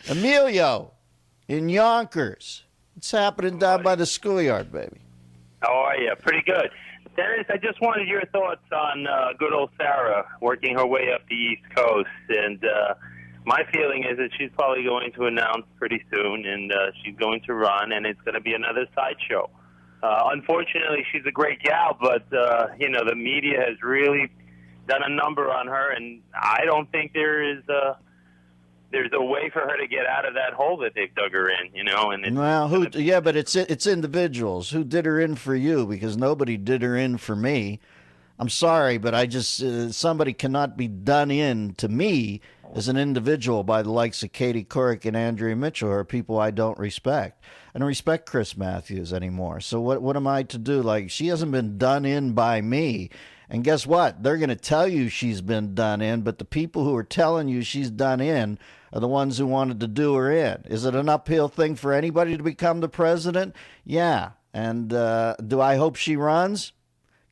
Emilio in Yonkers. What's happening down by the schoolyard, baby? How are you? Pretty good. Dennis, I just wanted your thoughts on good old Sarah working her way up the East Coast. And my feeling is that she's probably going to announce pretty soon, and she's going to run, and it's going to be another sideshow. Unfortunately, she's a great gal, but, the media has really done a number on her, and I don't think there's a way for her to get out of that hole that they've dug her in, And but it's individuals who did her in for you, because nobody did her in for me. I'm sorry, but I just somebody cannot be done in to me as an individual by the likes of Katie Couric and Andrea Mitchell, who are people I don't respect. I don't respect Chris Matthews anymore. So what am I to do? Like, she hasn't been done in by me. And guess what? They're going to tell you she's been done in, but the people who are telling you she's done in are the ones who wanted to do her in. Is it an uphill thing for anybody to become the president? Yeah. And do I hope she runs?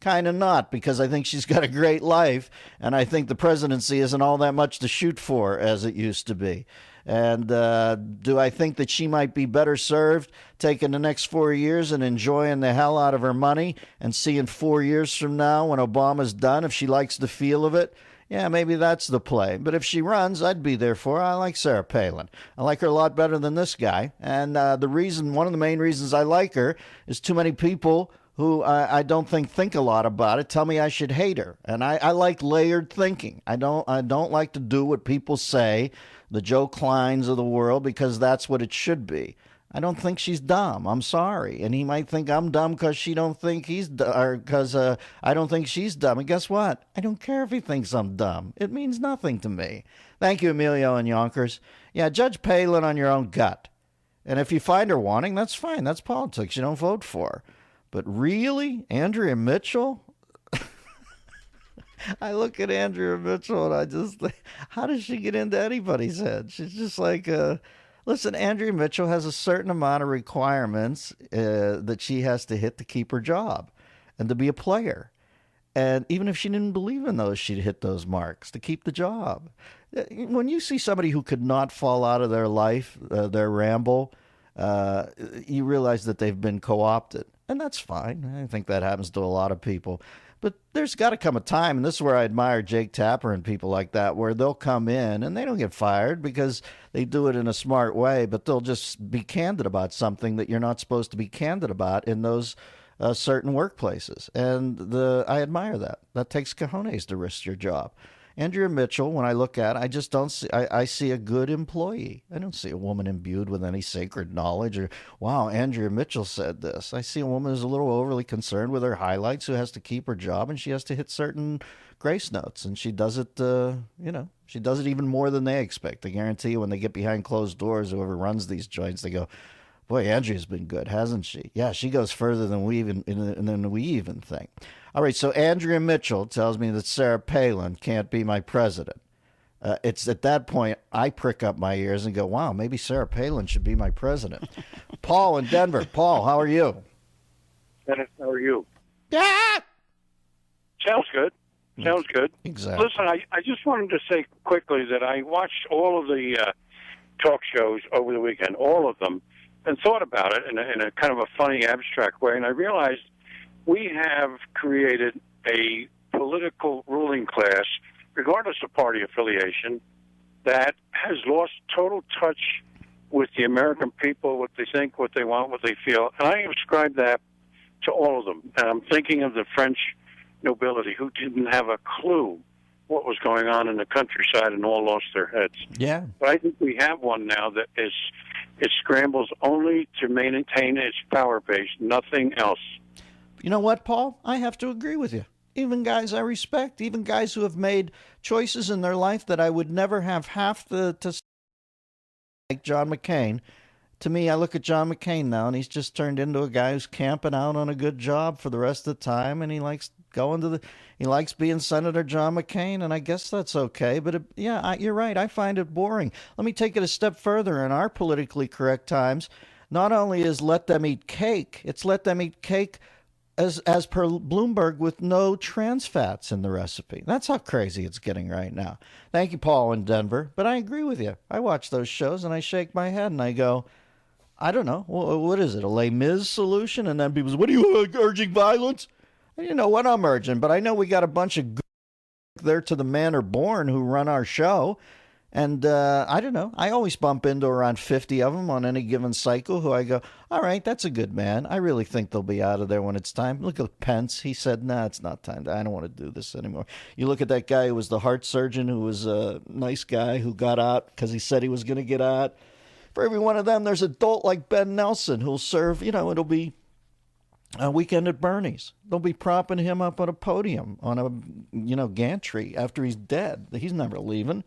Kind of not, because I think she's got a great life, and I think the presidency isn't all that much to shoot for as it used to be. And do I think that she might be better served taking the next 4 years and enjoying the hell out of her money and seeing 4 years from now when Obama's done, if she likes the feel of it? Yeah, maybe that's the play. But if she runs, I'd be there for her. I like Sarah Palin. I like her a lot better than this guy. And one of the main reasons I like her is too many people who I don't think a lot about it tell me I should hate her. And I like layered thinking. I don't like to do what people say, the Joe Kleins of the world, because that's what it should be. I don't think she's dumb. I'm sorry. And he might think I'm dumb because she don't think he's or because I don't think she's dumb. And guess what? I don't care if he thinks I'm dumb. It means nothing to me. Thank you, Emilio and Yonkers. Yeah, judge Palin on your own gut. And if you find her wanting, that's fine. That's politics. You don't vote for her. But really, Andrea Mitchell? I look at Andrea Mitchell and I just think, how does she get into anybody's head? She's just like, listen, Andrea Mitchell has a certain amount of requirements that she has to hit to keep her job and to be a player. And even if she didn't believe in those, she'd hit those marks to keep the job. When you see somebody who could not fall out of their life, their ramble, you realize that they've been co-opted. And that's fine. I think that happens to a lot of people. But there's got to come a time, and this is where I admire Jake Tapper and people like that, where they'll come in and they don't get fired because they do it in a smart way, but they'll just be candid about something that you're not supposed to be candid about in those certain workplaces. And I admire that. That takes cojones to risk your job. Andrea Mitchell, when I look at it, I just don't see, I see a good employee. I don't see a woman imbued with any sacred knowledge or, wow, Andrea Mitchell said this. I see a woman who's a little overly concerned with her highlights, who has to keep her job, and she has to hit certain grace notes. And she does it, she does it even more than they expect. I guarantee you when they get behind closed doors, whoever runs these joints, they go, boy, Andrea's been good, hasn't she? Yeah, she goes further than we even think. All right, so Andrea Mitchell tells me that Sarah Palin can't be my president. It's at that point I prick up my ears and go, wow, maybe Sarah Palin should be my president. Paul in Denver. Paul, how are you? Dennis, how are you? Yeah. Sounds good. Sounds good. Exactly. Listen, I just wanted to say quickly that I watched all of the talk shows over the weekend, all of them, and thought about it in a kind of a funny, abstract way, and I realized we have created a political ruling class, regardless of party affiliation, that has lost total touch with the American people, what they think, what they want, what they feel. And I ascribe that to all of them. And I'm thinking of the French nobility who didn't have a clue what was going on in the countryside and all lost their heads. Yeah. But I think we have one now that it scrambles only to maintain its power base, nothing else. You know what, Paul? I have to agree with you. Even guys I respect, even guys who have made choices in their life that I would never have half to like John McCain. To me, I look at John McCain now, and he's just turned into a guy who's camping out on a good job for the rest of the time, and he likes he likes being Senator John McCain, and I guess that's okay. But you're right. I find it boring. Let me take it a step further. In our politically correct times, not only is let them eat cake, it's let them eat cake as per Bloomberg, with no trans fats in the recipe. That's how crazy it's getting right now. Thank you, Paul in Denver. But I agree with you. I watch those shows and I shake my head and I go, I don't know. What is it? A Les Mis solution? And then people say, what are you urging violence? And you know what I'm urging, but I know we got a bunch of there to the manor born who run our show. And I don't know. I always bump into around 50 of them on any given cycle who I go, all right, that's a good man. I really think they'll be out of there when it's time. Look at Pence. He said, nah, it's not time. I don't want to do this anymore. You look at that guy who was the heart surgeon, who was a nice guy who got out because he said he was going to get out. For every one of them, there's an adult like Ben Nelson who'll serve, it'll be a weekend at Bernie's. They'll be propping him up on a podium on a, gantry after he's dead. He's never leaving.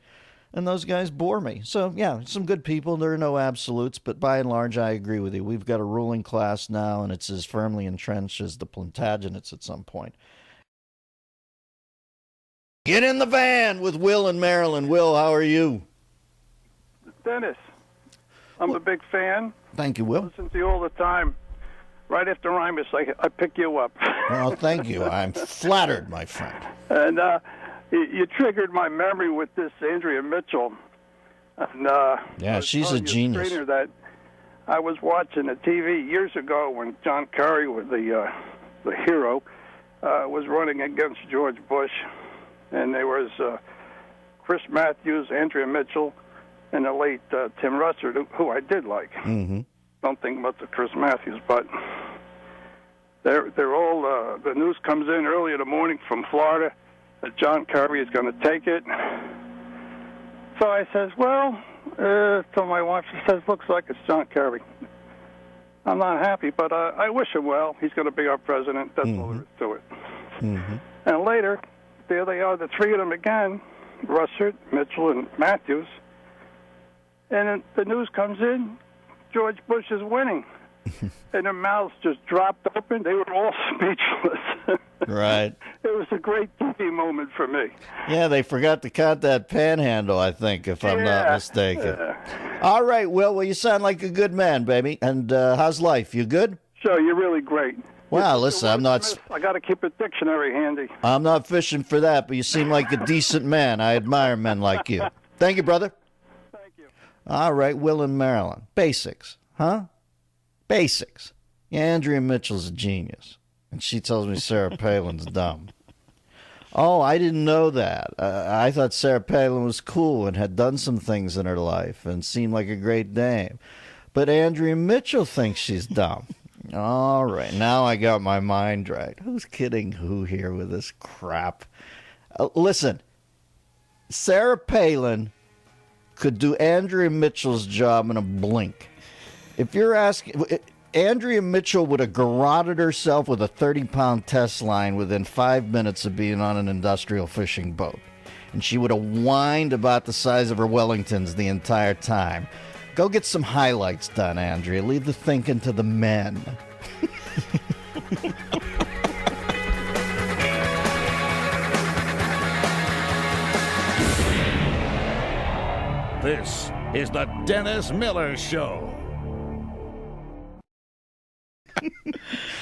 And those guys bore me. So, yeah, some good people. There are no absolutes, but by and large, I agree with you. We've got a ruling class now, and it's as firmly entrenched as the Plantagenets at some point. Get in the van with Will and Marilyn. Will, how are you? Dennis, I'm a big fan. Thank you, Will. Listen to you all the time. Right after Rhymus, I pick you up. Well, thank you. I'm flattered, my friend. And you triggered my memory with this Andrea Mitchell. And, yeah, she's a genius. That I was watching the TV years ago when John Kerry, was the hero, was running against George Bush. And there was Chris Matthews, Andrea Mitchell, and the late Tim Russert, who I did like. Mm-hmm. Don't think much of Chris Matthews, but they're all, the news comes in early in the morning from Florida that John Kerry is going to take it. So I says, well, to my wife, she says, looks like it's John Kerry. I'm not happy, but I wish him well. He's going to be our president. That's all there is to it. Mm-hmm. And later, there they are, the three of them again, Russert, Mitchell, and Matthews. And then the news comes in, George Bush is winning. And their mouths just dropped open. They were all speechless. Right. It was a great TV moment for me. Yeah, they forgot to count that panhandle, I think, if I'm not mistaken. All right, Will. Well, you sound like a good man, baby. And how's life? You good? Sure, you're really great. Wow, listen, I'm not... I got to keep a dictionary handy. I'm not fishing for that, but you seem like a decent man. I admire men like you. Thank you, brother. Thank you. All right, Will and Marilyn. Basics, huh? Basics. Yeah, Andrea Mitchell's a genius. And she tells me Sarah Palin's dumb. Oh, I didn't know that. I thought Sarah Palin was cool and had done some things in her life and seemed like a great dame. But Andrea Mitchell thinks she's dumb. All right, now I got my mind right. Who's kidding who here with this crap? Listen, Sarah Palin could do Andrea Mitchell's job in a blink. If you're asking, Andrea Mitchell would have garroted herself with a 30-pound test line within 5 minutes of being on an industrial fishing boat. And she would have whined about the size of her Wellingtons the entire time. Go get some highlights done, Andrea. Leave the thinking to the men. This is the Dennis Miller Show.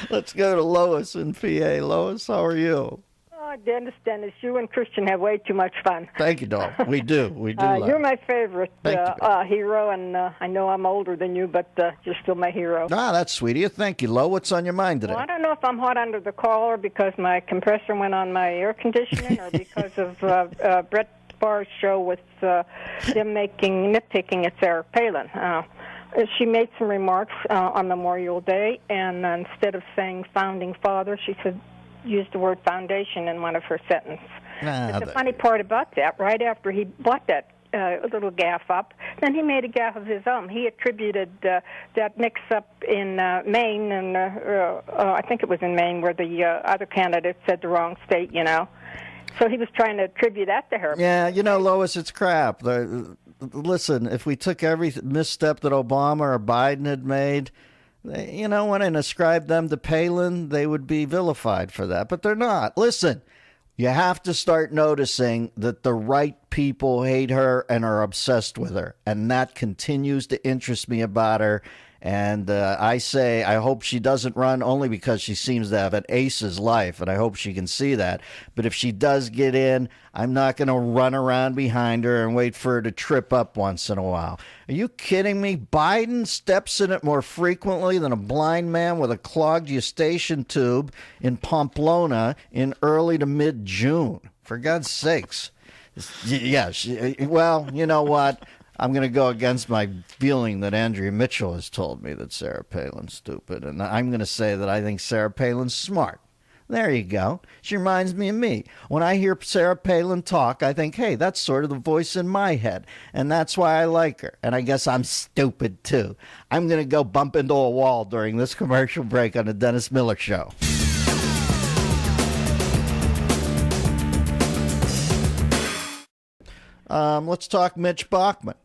Let's go to Lois in PA. Lois, how are you? Oh, Dennis, you and Christian have way too much fun. Thank you, doll. We do. You're my favorite hero, and I know I'm older than you, but you're still my hero. Ah, that's sweet of you. Thank you, Lo. What's on your mind today? Well, I don't know if I'm hot under the collar because my compressor went on my air conditioning or because of Brett Barr's show with them nitpicking at Sarah Palin. She made some remarks on Memorial Day, and instead of saying founding father, she used the word foundation in one of her sentences. The funny part about that, right after he brought that little gaffe up, then he made a gaffe of his own. He attributed that mix-up in Maine, and I think it was in Maine, where the other candidate said the wrong state, So he was trying to attribute that to her. Yeah, Lois, it's crap. Listen, if we took every misstep that Obama or Biden had made, and ascribed them to Palin, they would be vilified for that. But they're not. Listen, you have to start noticing that the right people hate her and are obsessed with her. And that continues to interest me about her. And I say I hope she doesn't run only because she seems to have an ace's life, and I hope she can see that. But if she does get in, I'm not going to run around behind her and wait for her to trip up once in a while. Are you kidding me? Biden steps in it more frequently than a blind man with a clogged eustachian tube in Pamplona in early to mid-June. For God's sakes. Yeah, well, you know what? I'm going to go against my feeling that Andrea Mitchell has told me that Sarah Palin's stupid, and I'm going to say that I think Sarah Palin's smart. There you go. She reminds me of me. When I hear Sarah Palin talk, I think, hey, that's sort of the voice in my head, and that's why I like her. And I guess I'm stupid, too. I'm going to go bump into a wall during this commercial break on the Dennis Miller Show. Let's talk Mitch Bachmann.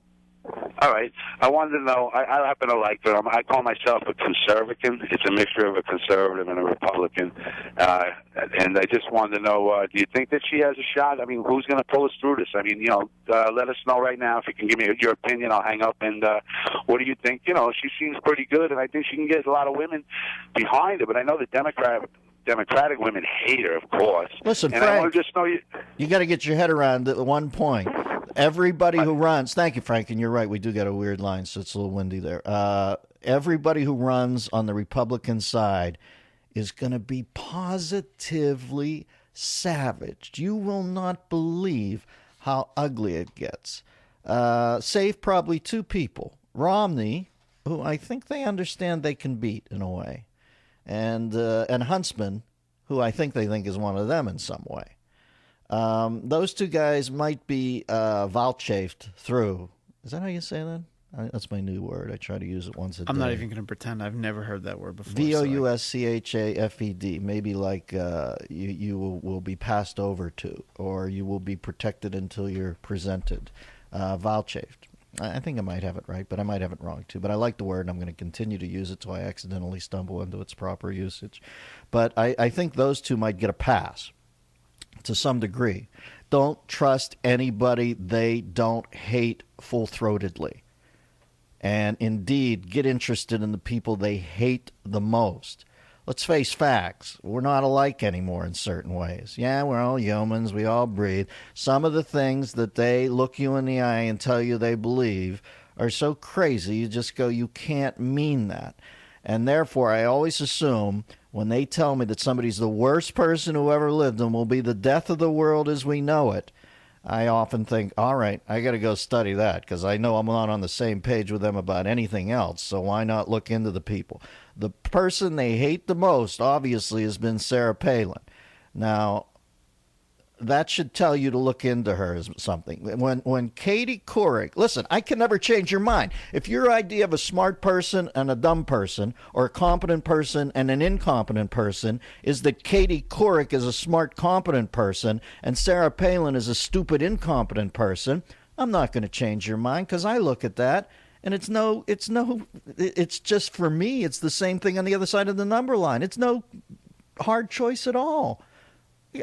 All right. I wanted to know, I happen to like her. I call myself a conservative. It's a mixture of a conservative and a Republican. And I just wanted to know, do you think that she has a shot? I mean, who's going to pull us through this? I mean, let us know right now. If you can give me your opinion, I'll hang up. And what do you think? She seems pretty good, and I think she can get a lot of women behind her. But I know the Democratic women hate her, of course. Listen, and Frank, I want to just know you got to get your head around at one point. Everybody who runs, thank you, Frank, and you're right, we do get a weird line, so it's a little windy there. Everybody who runs on the Republican side is going to be positively savaged. You will not believe how ugly it gets. Save probably two people. Romney, who I think they understand they can beat in a way, and Huntsman, who I think they think is one of them in some way. Those two guys might be vouchsafed through. Is that how you say that? That's my new word. I try to use it once a day. I'm not even going to pretend. I've never heard that word before. Vouschafed. Maybe like you will be passed over to, or you will be protected until you're presented. Vouchsafed. I think I might have it right, but I might have it wrong too. But I like the word, and I'm going to continue to use it till I accidentally stumble into its proper usage. But I think those two might get a pass to some degree. Don't trust anybody they don't hate full-throatedly. And indeed, get interested in the people they hate the most. Let's face facts. We're not alike anymore in certain ways. Yeah, we're all humans. We all breathe. Some of the things that they look you in the eye and tell you they believe are so crazy, you just go, you can't mean that. And therefore, I always assume when they tell me that somebody's the worst person who ever lived and will be the death of the world as we know it, I often think, all right, I got to go study that because I know I'm not on the same page with them about anything else, so why not look into the people? The person they hate the most, obviously, has been Sarah Palin. Now, that should tell you to look into her as something. When Katie Couric, listen, I can never change your mind. If your idea of a smart person and a dumb person, or a competent person and an incompetent person, is that Katie Couric is a smart, competent person and Sarah Palin is a stupid, incompetent person, I'm not going to change your mind because I look at that and it's just for me, it's the same thing on the other side of the number line. It's no hard choice at all.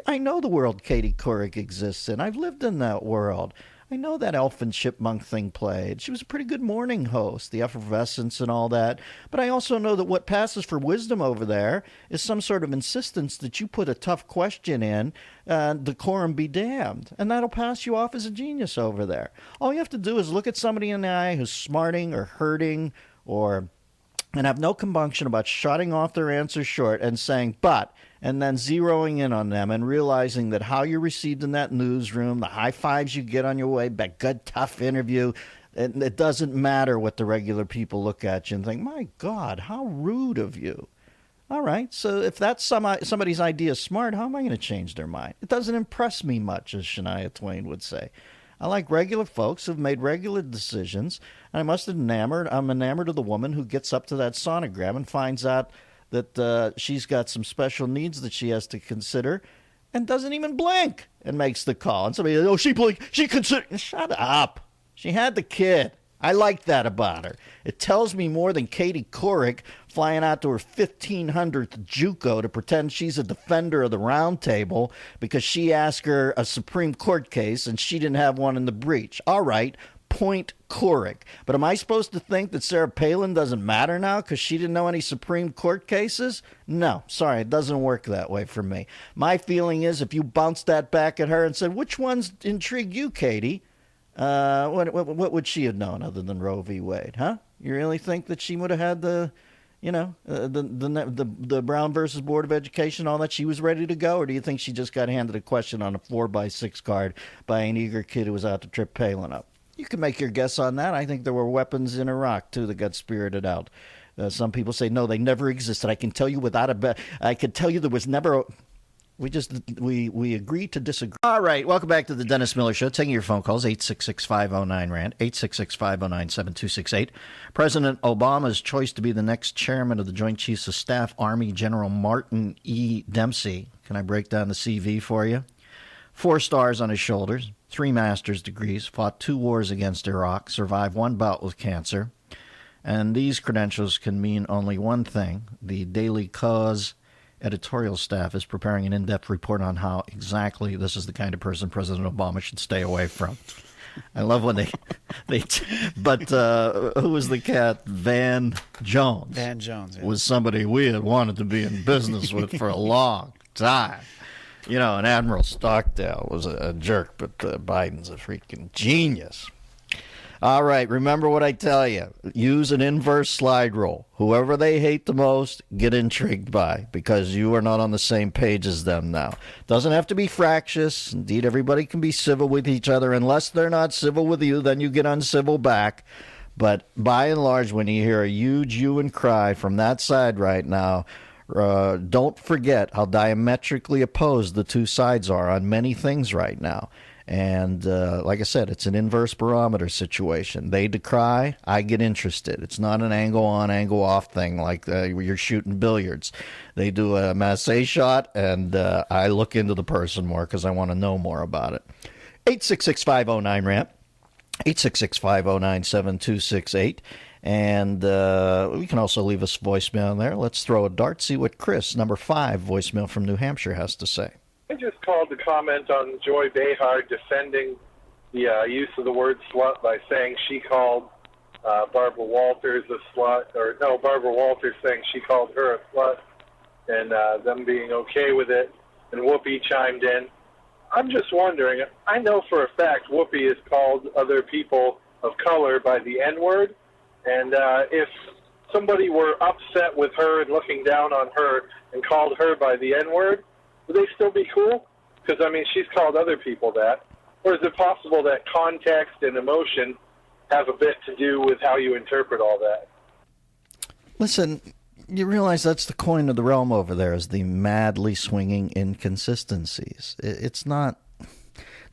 I know the world Katie Couric exists in. I've lived in that world. I know that elf and chipmunk thing played. She was a pretty good morning host, the effervescence and all that. But I also know that what passes for wisdom over there is some sort of insistence that you put a tough question in, decorum be damned. And that'll pass you off as a genius over there. All you have to do is look at somebody in the eye who's smarting or hurting and have no compunction about shutting off their answer short and saying, but, and then zeroing in on them and realizing that how you're received in that newsroom, the high fives you get on your way, that good, tough interview, it doesn't matter what the regular people look at you and think, my God, how rude of you. All right, so if that's somebody's idea of smart, how am I going to change their mind? It doesn't impress me much, as Shania Twain would say. I like regular folks who've made regular decisions, and I'm enamored of the woman who gets up to that sonogram and finds out that she's got some special needs that she has to consider and doesn't even blink and makes the call. And somebody, she blinked, she considered. Shut up. She had the kid. I like that about her. It tells me more than Katie Couric flying out to her 1500th JUCO to pretend she's a defender of the round table because she asked her a Supreme Court case and she didn't have one in the breach. All right, point Couric. But am I supposed to think that Sarah Palin doesn't matter now because she didn't know any Supreme Court cases? No, sorry, it doesn't work that way for me. My feeling is if you bounced that back at her and said, which ones intrigue you, Katie? What would she have known other than Roe v. Wade, huh? You really think that she would have had the Brown versus Board of Education, all that? She was ready to go, or do you think she just got handed a question on a 4x6 card by an eager kid who was out to trip Palin up? You can make your guess on that. I think there were weapons in Iraq, too, that got spirited out. Some people say, no, they never existed. I can tell you without a bet. I could tell you there was never... We agree to disagree. All right, welcome back to the Dennis Miller Show. Taking your phone calls, 866-509-RAND, 866-509-7268. President Obama's choice to be the next chairman of the Joint Chiefs of Staff, Army General Martin E. Dempsey. Can I break down the CV for you? 4 stars on his shoulders, 3 master's degrees, fought 2 wars against Iraq, survived 1 bout with cancer. And these credentials can mean only one thing. The Daily Cause editorial staff is preparing an in-depth report on how exactly this is the kind of person President Obama should stay away from. I love when but who was the cat? Van Jones. Van Jones, yeah. Was somebody we had wanted to be in business with for a long time. You know, and Admiral Stockdale was a jerk, but Biden's a freaking genius. All right, remember what I tell you. Use an inverse slide rule. Whoever they hate the most, get intrigued by, because you are not on the same page as them now. Doesn't have to be fractious. Indeed, everybody can be civil with each other. Unless they're not civil with you, then you get uncivil back. But by and large, when you hear a huge hue and cry from that side right now, don't forget how diametrically opposed the two sides are on many things right now. And like I said, it's an inverse barometer situation. They decry, I get interested. It's not an angle on, angle off thing like you're shooting billiards. They do a massé shot, and I look into the person more because I want to know more about it. 866-509-RAMP, 866-509-7268. And we can also leave us voicemail there. Let's throw a dart, see what Chris, number 5, voicemail from New Hampshire, has to say. I just called to comment on Joy Behar defending the use of the word slut by saying she called Barbara Walters a slut, or no, Barbara Walters saying she called her a slut, and them being okay with it, and Whoopi chimed in. I'm just wondering, I know for a fact Whoopi has called other people of color by the N-word, and if somebody were upset with her and looking down on her and called her by the N-word, would they still be cool? Because, I mean, she's called other people that. Or is it possible that context and emotion have a bit to do with how you interpret all that? Listen, you realize that's the coin of the realm over there, is the madly swinging inconsistencies. It's not,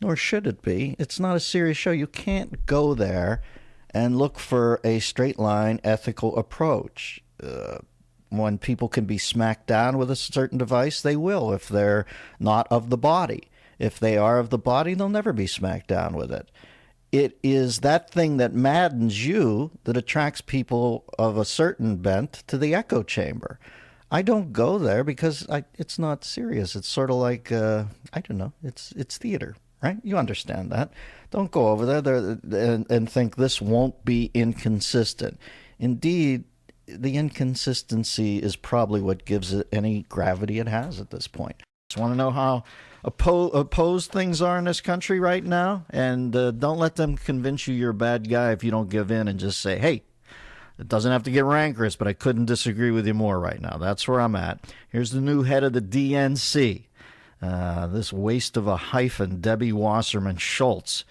nor should it be, it's not a serious show. You can't go there and look for a straight line ethical approach. When people can be smacked down with a certain device, they will if they're not of the body. If they are of the body, they'll never be smacked down with it. It is that thing that maddens you that attracts people of a certain bent to the echo chamber. I don't go there because it's not serious. It's sort of like, I don't know, it's theater, right? You understand that. Don't go over there and think this won't be inconsistent. Indeed, the inconsistency is probably what gives it any gravity it has at this point. Just want to know how opposed things are in this country right now, and don't let them convince you you're a bad guy if you don't give in and just say, hey, it doesn't have to get rancorous, but I couldn't disagree with you more right now. That's where I'm at. Here's the new head of the DNC, this waste of a hyphen, Debbie Wasserman Schultz.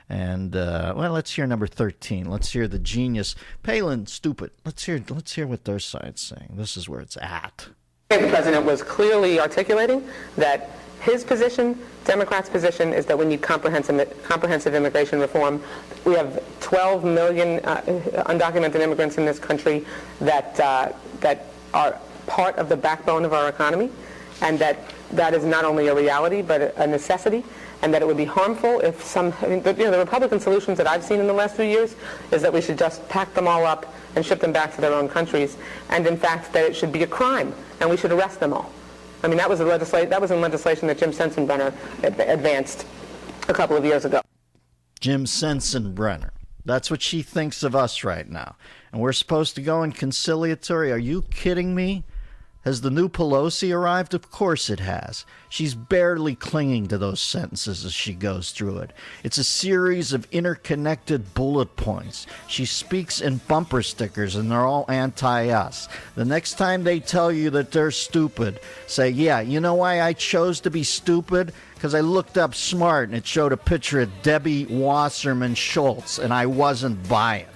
And, well, let's hear number 13. Let's hear the genius. Palin, stupid. Let's hear what their side's saying. This is where it's at. The president was clearly articulating that his position, Democrats' position, is that we need comprehensive immigration reform. We have 12 million undocumented immigrants in this country that are part of the backbone of our economy, and that is not only a reality but a necessity. And that it would be harmful if the Republican solutions that I've seen in the last few years is that we should just pack them all up and ship them back to their own countries, and in fact that it should be a crime and we should arrest them all. I mean, that was in legislation that Jim Sensenbrenner advanced a couple of years ago. Jim Sensenbrenner. That's what she thinks of us right now. And we're supposed to go in conciliatory. Are you kidding me? Has the new Pelosi arrived? Of course it has. She's barely clinging to those sentences as she goes through it. It's a series of interconnected bullet points. She speaks in bumper stickers, and they're all anti-us. The next time they tell you that they're stupid, say, yeah, you know why I chose to be stupid? Because I looked up smart, and it showed a picture of Debbie Wasserman Schultz, and I wasn't buying.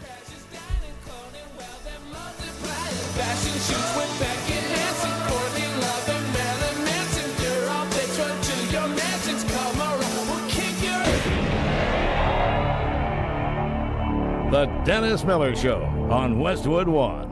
The Dennis Miller Show on Westwood One.